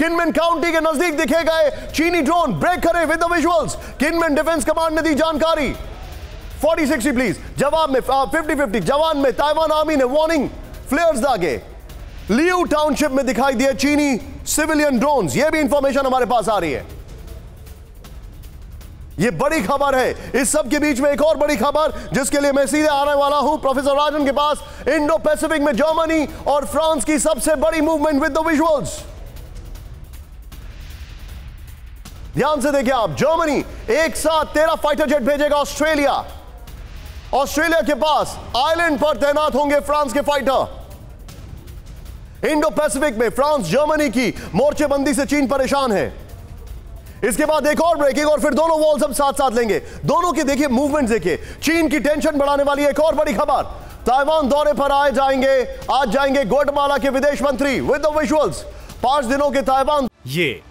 Kinmen county के नजदीक दिखे गए चीनी ड्रोन ब्रेक करे with the visuals. Kinmen defence command ने दी जानकारी। 40-60 प्लीज। जवाब में 50-50 जवान में ताइवान आर्मी ने वार्निंग फ्लेयर्स दागे। लियू टाउनशिप में दिखाई दिए चीनी सिविलियन ड्रोन्स। यह भी इंफॉर्मेशन हमारे पास आ रही है। यह बड़ी खबर है। इस सब के बीच में एक और बड़ी खबर जिसके लिए मैं सीधे आने वाला हूं प्रोफेसर राजन के पास। इंडो पैसिफिक में जर्मनी और फ्रांस की सबसे बड़ी मूवमेंट विद द विजुअल्स। ध्यान से देखिए आप। जर्मनी एक साथ 13 फाइटर जेट भेजेगा ऑस्ट्रेलिया। ऑस्ट्रेलिया के पास आइलैंड पर तैनात होंगे फ्रांस के फाइटर। इंडो पैसिफिक में फ्रांस जर्मनी की मोर्चेबंदी से चीन परेशान है। इसके बाद एक और ब्रेकिंग और फिर दोनों वॉल्स हम साथ साथ लेंगे। दोनों की देखिए मूवमेंट देखिए। चीन की टेंशन बढ़ाने वाली एक और बड़ी खबर। ताइवान दौरे पर आज जाएंगे ग्वाटेमाला के विदेश मंत्री विद द विजुअल्स। 5 दिनों के ताइवान। ये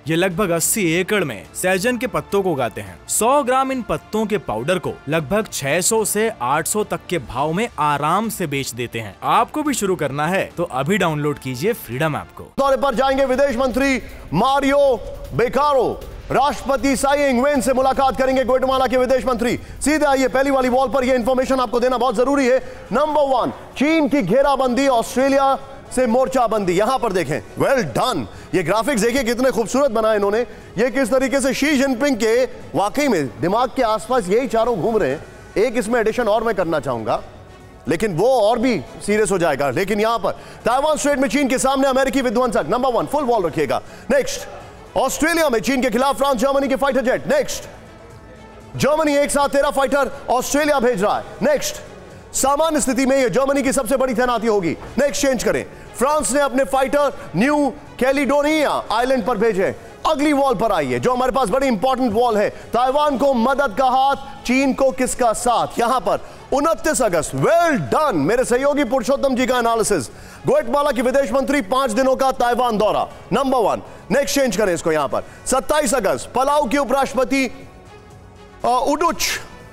लगभग 80 एकड़ में सहजन के पत्तों को उगाते हैं। 100 ग्राम इन पत्तों के पाउडर को लगभग 600 से 800 तक के भाव में आराम से बेच देते हैं। आपको भी शुरू करना है तो अभी डाउनलोड कीजिए फ्रीडम ऐप को। दौरे पर जाएंगे विदेश मंत्री मारियो बेकारो। राष्ट्रपति साई इंग-वेन से मुलाकात करेंगे ग्वाटेमाला के विदेश मंत्री। सीधे आइए पहली वाली वॉल पर। यह इंफॉर्मेशन आपको देना बहुत जरूरी है। नंबर 1 चीन की घेराबंदी ऑस्ट्रेलिया से मोर्चाबंदी। यहां पर देखें। Well done. ये ग्राफिक्स देखिए कितने खूबसूरत बनाए इन्होंने। ये किस तरीके से शी जिनपिंग के वाकई में दिमाग के आसपास यही चारों घूम रहे हैं। एक इसमें एडिशन और मैं करना चाहूंगा लेकिन वो और भी सीरियस हो जाएगा। लेकिन यहां पर ताइवान स्ट्रेट में चीन के सामने अमेरिकी विध्वंसक। नंबर 1 फुल वॉल रखिएगा। नेक्स्ट ऑस्ट्रेलिया में चीन के खिलाफ फ्रांस जर्मनी के फाइटर जेट। नेक्स्ट जर्मनी एक साथ 13 फाइटर ऑस्ट्रेलिया भेज रहा है। नेक्स्ट सामान्य स्थिति में यह जर्मनी की सबसे बड़ी तैनाती होगी। नेक्स्ट चेंज करें। फ्रांस ने अपने फाइटर न्यू कैलिडोनिया आइलैंड पर भेजे। अगली वॉल पर आइए जो हमारे पास बड़ी इंपॉर्टेंट वॉल है। ताइवान को मदद का हाथ, चीन को किसका साथ। यहां पर 29 अगस्त। वेल डन मेरे सहयोगी पुरुषोत्तम जी का एनालिसिस। ग्वाटेमाला के विदेश मंत्री 5 दिनों का ताइवान दौरा। नंबर 1। नेक्स्ट चेंज करें इसको। यहां पर 27 अगस्त पलाऊ के उपराष्ट्रपति उडुच,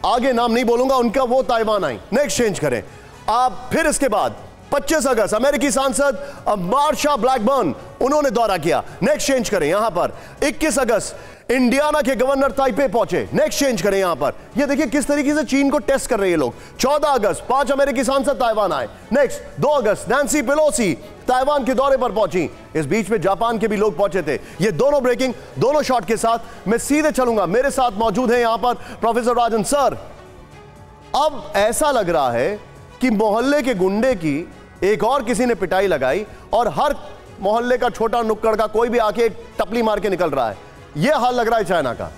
आगे नाम नहीं बोलूंगा उनका, वो ताइवान आई। नेक्स्ट चेंज करें आप। फिर इसके बाद 25 अगस्त अमेरिकी सांसद मार्शा ब्लैकबर्न, उन्होंने दौरा किया। नेक्स्ट चेंज करें यहां पर 21 अगस्त इंडियाना के गवर्नर ताइपे पहुंचे। नेक्स्ट चेंज करें यहां पर। ये देखिए किस तरीके से चीन को टेस्ट कर रहे हैं लोग। 14 अगस्त 5 अमेरिकी सांसद ताइवान आए। नेक्स्ट 2 अगस्त नैन्सी पेलोसी ताइवान के दौरे पर पहुंची। इस बीच में जापान के भी लोग पहुंचे थे। ये दोनों ब्रेकिंग, दोनों शॉट के साथ मैं सीधे चलूंगा। मेरे साथ मौजूद है यहां पर प्रोफेसर राजन सर। अब ऐसा लग रहा है कि मोहल्ले के गुंडे की एक और किसी ने पिटाई लगाई और हर मोहल्ले का छोटा नुक्कड़ का कोई भी आके टपली मार के निकल रहा है। यह हाल लग रहा है चाइना का।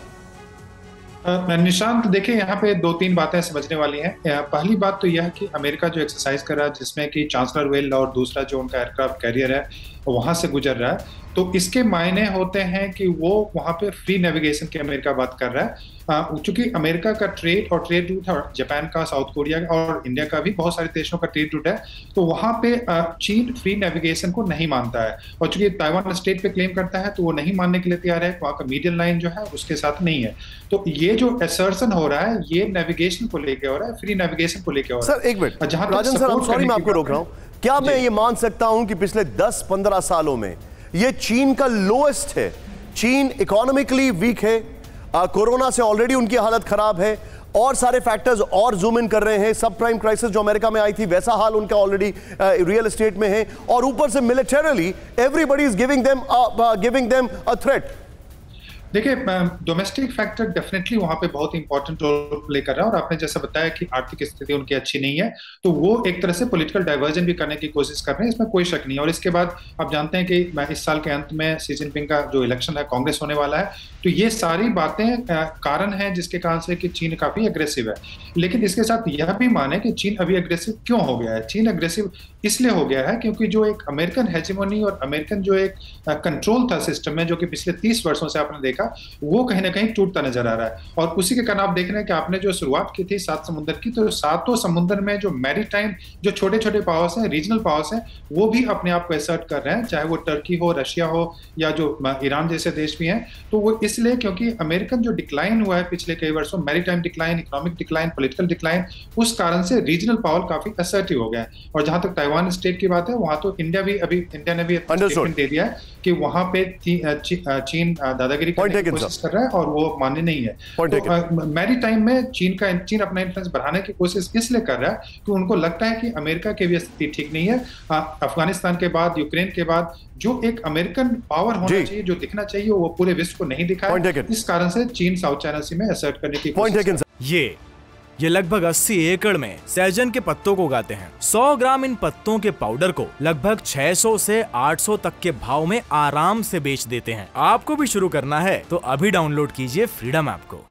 निशांत देखिए यहाँ पे 2-3 बातें समझने वाली हैं। पहली बात तो यह है कि अमेरिका जो एक्सरसाइज कर रहा है जिसमें कि चांसलर वेल और दूसरा जो उनका एयरक्राफ्ट कैरियर है वहां से गुजर रहा है, तो इसके मायने होते हैं कि वो वहां पे फ्री नेविगेशन की अमेरिका बात कर रहा है। चूंकि अमेरिका का ट्रेड रूट है, जापान का, साउथ कोरिया और इंडिया का भी बहुत सारे देशों का ट्रेड रूट है, तो वहां पे चीन फ्री नेविगेशन को नहीं मानता है। और चूंकि ताइवान स्टेट पे क्लेम करता है तो वो नहीं मानने के लिए तैयार है। वहां का मीडियन लाइन जो है उसके साथ नहीं है। तो ये जो असर्शन हो रहा है ये नेविगेशन को लेकर हो रहा है, फ्री नेविगेशन को लेकर हो रहा है। सर एक मिनट राजन सर, सॉरी मैं आपको रोक रहा हूं। क्या मैं ये मान सकता हूं कि पिछले 10-15 सालों में ये चीन का लोएस्ट है? चीन इकोनॉमिकली वीक है, कोरोना से ऑलरेडी उनकी हालत खराब है और सारे फैक्टर्स और जूम इन कर रहे हैं। सब प्राइम क्राइसिस जो अमेरिका में आई थी वैसा हाल उनका ऑलरेडी रियल एस्टेट में है और ऊपर से militarily everybody is giving them a threat. देखिए डोमेस्टिक फैक्टर डेफिनेटली वहां पे बहुत इंपॉर्टेंट रोल प्ले कर रहा है और आपने जैसा बताया कि आर्थिक स्थिति उनकी अच्छी नहीं है तो वो एक तरह से पॉलिटिकल डाइवर्जन भी करने की कोशिश कर रहे हैं, इसमें कोई शक नहीं है। और इसके बाद आप जानते हैं कि इस साल के अंत में शी जिनपिंग का जो इलेक्शन है कांग्रेस होने वाला है, तो ये सारी बातें कारण है जिसके कारण से कि चीन काफी अग्रेसिव है। लेकिन इसके साथ यह भी माने कि चीन अभी अग्रेसिव क्यों हो गया है। चीन अग्रेसिव इसलिए हो गया है क्योंकि जो एक अमेरिकन हेजेमोनी और अमेरिकन जो एक कंट्रोल था सिस्टम में जो कि पिछले 30 वर्षों से आपने देखा वो कहीं ना कहीं टूटता नजर आ रहा है। और उसी के कारण आप देख रहे हैं कि आपने जो शुरुआत की थी 7 समुद्र की, तो 7 समुद्र में जो मैरीटाइम जो छोटे छोटे पावर्स हैं, रीजनल पावर्स हैं, वो भी अपने आप को असर्ट कर रहे हैं, चाहे वो टर्की हो, रशिया हो या जो ईरान जैसे देश भी हैं। तो वो इसलिए क्योंकि अमेरिकन जो डिक्लाइन हुआ है पिछले कई वर्षों, maritime decline, economic decline, political decline, उस कारण से रीजनल पावर काफी असर्टिव हो गया है। और जहां तक ताइवान स्टेट की बात है, वहां तो इंडिया ने भी स्टेटमेंट दे दिया है कि वहां पे चीन दादागिरी करने की कोशिश कर रहा है और वो मान्य नहीं है। तो मैरीटाइम में चीन अपना इन्फ्लुएंस बढ़ाने की कोशिश इसलिए कर रहा है कि उनको लगता है कि अमेरिका की भी स्थिति ठीक नहीं है। अफगानिस्तान के बाद, यूक्रेन के बाद जो एक अमेरिकन पावर होना चाहिए, जो दिखना चाहिए, वो पूरे विश्व को नहीं दिखा है। इस कारण से चीन साउथ चाइना सी में असर्ट करने की कोशिश। ये लगभग 80 एकड़ में सहजन के पत्तों को उगाते हैं। 100 ग्राम इन पत्तों के पाउडर को लगभग 600 से 800 तक के भाव में आराम से बेच देते हैं। आपको भी शुरू करना है तो अभी डाउनलोड कीजिए फ्रीडम ऐप को।